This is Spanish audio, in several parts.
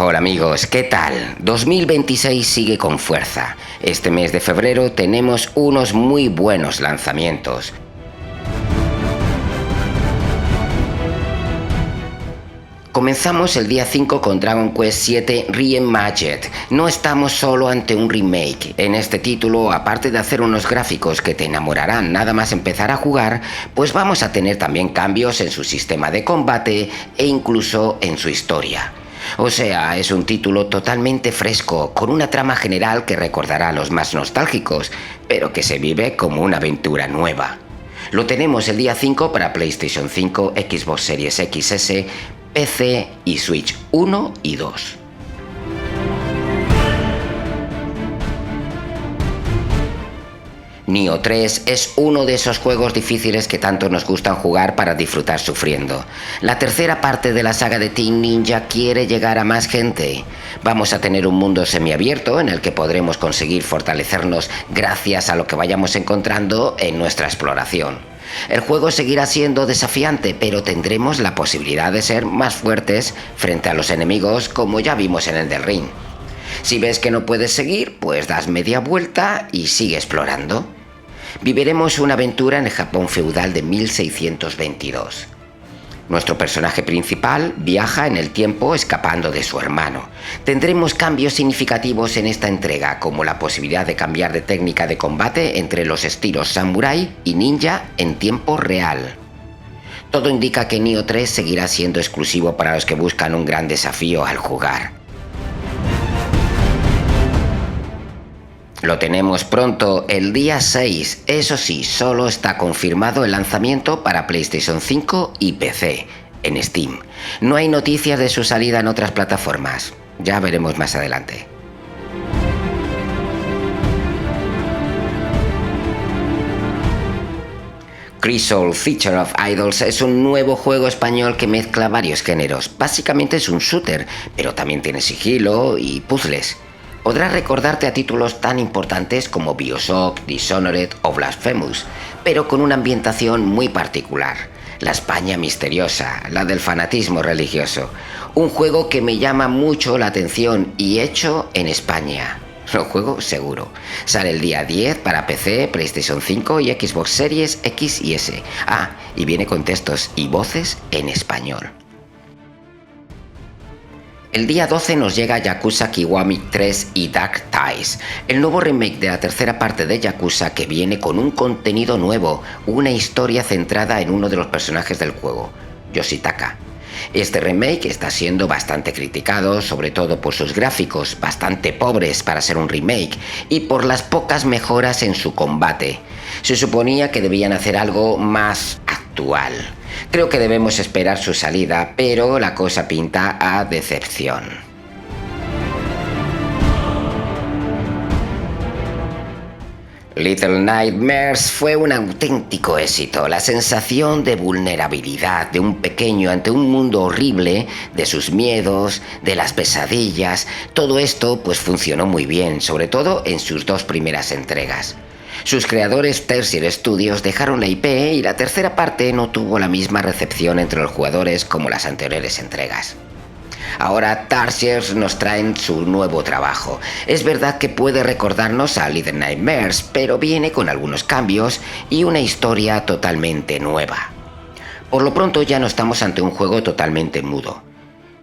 Hola amigos, ¿qué tal? 2026 sigue con fuerza. Este mes de febrero tenemos unos muy buenos lanzamientos. Comenzamos el día 5 con Dragon Quest VII Reimagined. No estamos solo ante un remake. En este título, aparte de hacer unos gráficos que te enamorarán nada más empezar a jugar, pues vamos a tener también cambios en su sistema de combate e incluso en su historia. O sea, es un título totalmente fresco, con una trama general que recordará a los más nostálgicos, pero que se vive como una aventura nueva. Lo tenemos el día 5 para PlayStation 5, Xbox Series XS, PC y Switch 1 y 2. Nioh 3 es uno de esos juegos difíciles que tanto nos gustan jugar para disfrutar sufriendo. La tercera parte de la saga de Team Ninja quiere llegar a más gente. Vamos a tener un mundo semiabierto en el que podremos conseguir fortalecernos gracias a lo que vayamos encontrando en nuestra exploración. El juego seguirá siendo desafiante, pero tendremos la posibilidad de ser más fuertes frente a los enemigos, como ya vimos en Elden Ring. Si ves que no puedes seguir, pues das media vuelta y sigue explorando. Viviremos una aventura en el Japón feudal de 1622. Nuestro personaje principal viaja en el tiempo escapando de su hermano. Tendremos cambios significativos en esta entrega, como la posibilidad de cambiar de técnica de combate entre los estilos Samurai y Ninja en tiempo real. Todo indica que Nioh 3 seguirá siendo exclusivo para los que buscan un gran desafío al jugar. Lo tenemos pronto, el día 6. Eso sí, solo está confirmado el lanzamiento para PlayStation 5 y PC, en Steam. No hay noticias de su salida en otras plataformas. Ya veremos más adelante. Crisol Feature of Idols es un nuevo juego español que mezcla varios géneros. Básicamente es un shooter, pero también tiene sigilo y puzzles. Podrás recordarte a títulos tan importantes como BioShock, Dishonored o Blasphemous, pero con una ambientación muy particular. La España misteriosa, la del fanatismo religioso. Un juego que me llama mucho la atención y hecho en España. Lo juego seguro. Sale el día 10 para PC, PlayStation 5 y Xbox Series X y S. Y viene con textos y voces en español. El día 12 nos llega Yakuza Kiwami 3 y Dark Ties, el nuevo remake de la tercera parte de Yakuza que viene con un contenido nuevo, una historia centrada en uno de los personajes del juego, Yoshitaka. Este remake está siendo bastante criticado, sobre todo por sus gráficos, bastante pobres para ser un remake, y por las pocas mejoras en su combate. Se suponía que debían hacer algo más actual. Creo que debemos esperar su salida, pero la cosa pinta a decepción. Little Nightmares fue un auténtico éxito. La sensación de vulnerabilidad de un pequeño ante un mundo horrible, de sus miedos, de las pesadillas, todo esto pues funcionó muy bien, sobre todo en sus dos primeras entregas. Sus creadores Tertiary Studios dejaron la IP y la tercera parte no tuvo la misma recepción entre los jugadores como las anteriores entregas. Ahora Tarsiers nos traen su nuevo trabajo. Es verdad que puede recordarnos a Little Nightmares, pero viene con algunos cambios y una historia totalmente nueva. Por lo pronto ya no estamos ante un juego totalmente mudo.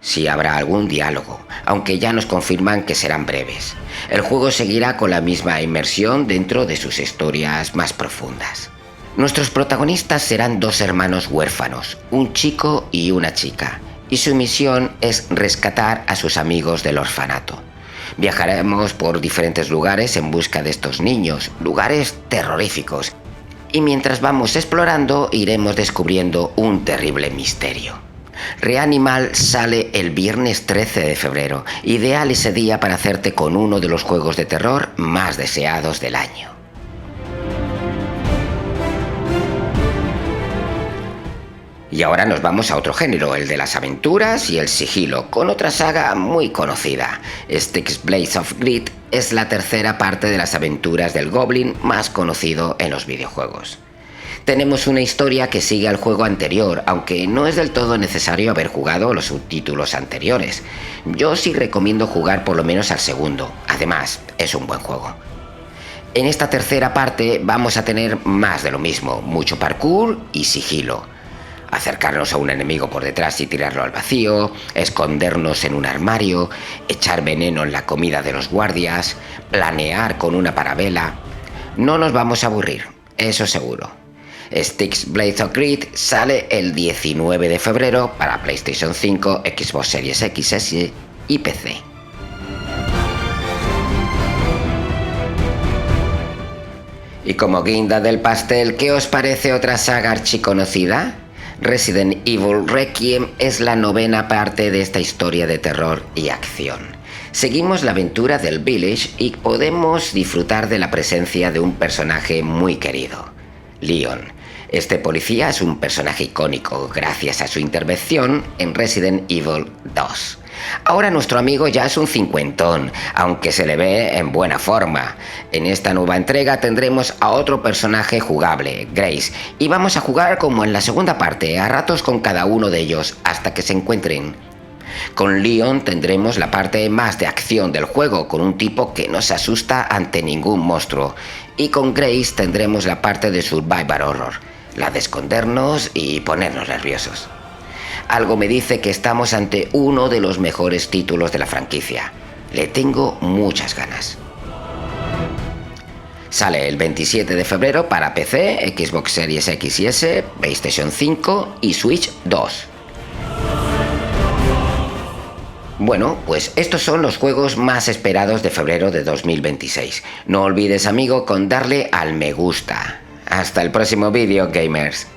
Sí habrá algún diálogo, aunque ya nos confirman que serán breves. El juego seguirá con la misma inmersión dentro de sus historias más profundas. Nuestros protagonistas serán dos hermanos huérfanos, un chico y una chica, y su misión es rescatar a sus amigos del orfanato. Viajaremos por diferentes lugares en busca de estos niños, lugares terroríficos, y mientras vamos explorando iremos descubriendo un terrible misterio. Reanimal sale el viernes 13 de febrero, ideal ese día para hacerte con uno de los juegos de terror más deseados del año. Y ahora nos vamos a otro género, el de las aventuras y el sigilo, con otra saga muy conocida. Styx Blades of Grid es la tercera parte de las aventuras del Goblin más conocido en los videojuegos. Tenemos una historia que sigue al juego anterior, aunque no es del todo necesario haber jugado los subtítulos anteriores. Yo sí recomiendo jugar por lo menos al segundo, además es un buen juego. En esta tercera parte vamos a tener más de lo mismo, mucho parkour y sigilo. Acercarnos a un enemigo por detrás y tirarlo al vacío, escondernos en un armario, echar veneno en la comida de los guardias, planear con una parabela. No nos vamos a aburrir, eso seguro. Styx Blades of Greed sale el 19 de febrero para PlayStation 5, Xbox Series X, S y PC. Y como guinda del pastel, ¿qué os parece otra saga archiconocida? Resident Evil Requiem es la novena parte de esta historia de terror y acción. Seguimos la aventura del Village y podemos disfrutar de la presencia de un personaje muy querido, Leon. Este policía es un personaje icónico gracias a su intervención en Resident Evil 2. Ahora nuestro amigo ya es un cincuentón, aunque se le ve en buena forma. En esta nueva entrega tendremos a otro personaje jugable, Grace, y vamos a jugar como en la segunda parte, a ratos con cada uno de ellos, hasta que se encuentren. Con Leon tendremos la parte más de acción del juego, con un tipo que no se asusta ante ningún monstruo, y con Grace tendremos la parte de Survivor Horror, la de escondernos y ponernos nerviosos. Algo me dice que estamos ante uno de los mejores títulos de la franquicia. Le tengo muchas ganas. Sale el 27 de febrero para PC, Xbox Series X y S, PlayStation 5 y Switch 2. Bueno, pues estos son los juegos más esperados de febrero de 2026. No olvides, amigo, con darle al me gusta. Hasta el próximo vídeo, gamers.